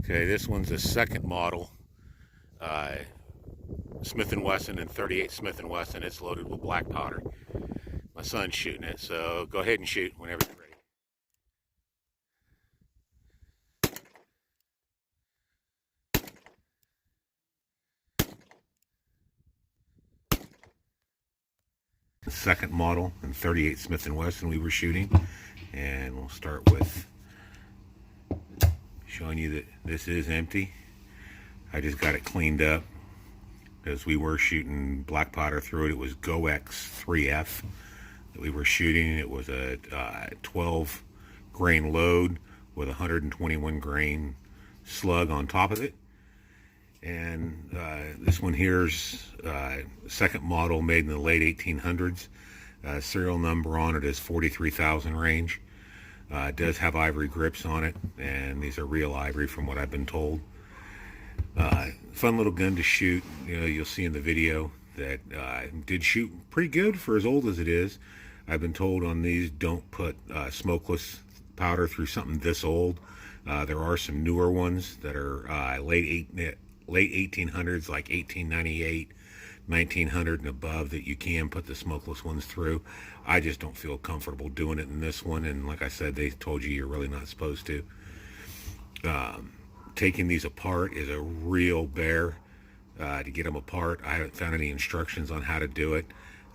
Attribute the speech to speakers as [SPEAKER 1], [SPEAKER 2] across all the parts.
[SPEAKER 1] Okay, this one's a second model, uh, Smith & Wesson and 38 Smith & Wesson. It's loaded with black powder. My son's shooting it, so go ahead and shoot whenever you're ready. The second model in 38 Smith & Wesson we were shooting, and we'll start with showing you that this is empty. I just got it cleaned up because we were shooting black powder through it. It was GoX 3F that we were shooting. It was a 12 grain load with 121 grain slug on top of it. And this one here's second model, made in the late 1800s. Serial number on it is 43,000 range. It does have ivory grips on it, and these are real ivory from what I've been told. Fun little gun to shoot. You know, you'll see in the video that did shoot pretty good for as old as it is. I've been told on these, don't put smokeless powder through something this old. There are some newer ones that are late 1800s, like 1898, 1900 and above, that you can put the smokeless ones through. I just don't feel comfortable doing it in this one, and like I said, they told you you're really not supposed to. Taking these apart is a real bear to get them apart. I haven't found any instructions on how to do it.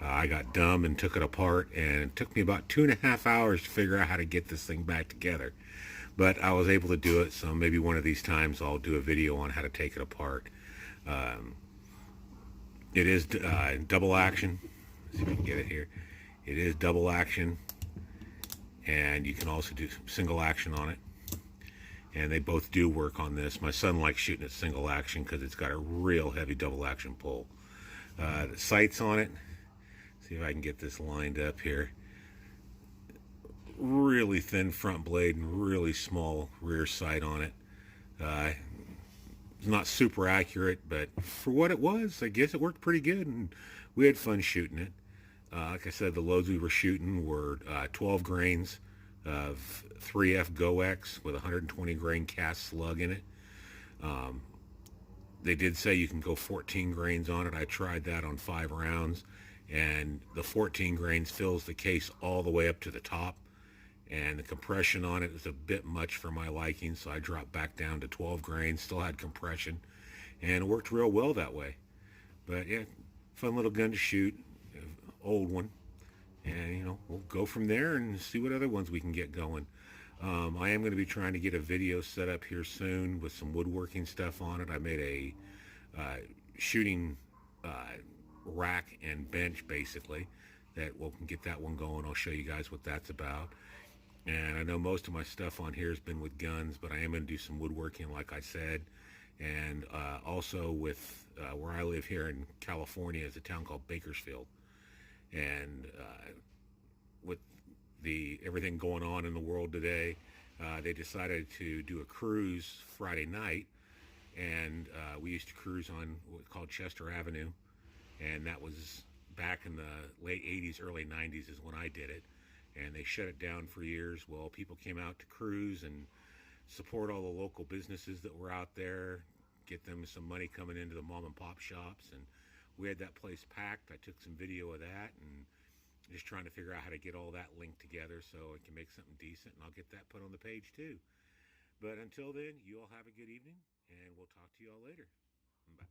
[SPEAKER 1] I got dumb and took it apart, and it took me about 2.5 hours to figure out how to get this thing back together. But I was able to do it, so maybe one of these times I'll do a video on how to take it apart. It is double action. Let's see if we can get it here. It is double action, and you can also do single action on it. And they both do work on this. My son likes shooting at single action because it's got a real heavy double action pull. The sights on it, see if I can get this lined up here. Really thin front blade and really small rear sight on it. It's not super accurate, but for what it was, I guess it worked pretty good, and we had fun shooting it. Like I said, the loads we were shooting were 12 grains of 3F GoX with 120 grain cast slug in it. They did say you can go 14 grains on it. I tried that on 5 rounds, and the 14 grains fills the case all the way up to the top, and the compression on it is a bit much for my liking, so I dropped back down to 12 grains. Still had compression, and it worked real well that way. But yeah, fun little gun to shoot, old one. And, you know, we'll go from there and see what other ones we can get going. I am going to be trying to get a video set up here soon with some woodworking stuff on it. I made a shooting rack and bench, basically, that we'll can get that one going. I'll show you guys what that's about. And I know most of my stuff on here has been with guns, but I am going to do some woodworking, like I said. And also with where I live here in California is a town called Bakersfield. And with everything going on in the world today, they decided to do a cruise Friday night, and we used to cruise on what's called Chester Avenue, and that was back in the late 80s, early 90s is when I did it, and they shut it down for years. Well, people came out to cruise and support all the local businesses that were out there, get them some money coming into the mom and pop shops, and we had that place packed. I took some video of that and just trying to figure out how to get all that linked together so I can make something decent, and I'll get that put on the page too. But until then, you all have a good evening, and we'll talk to you all later. Bye.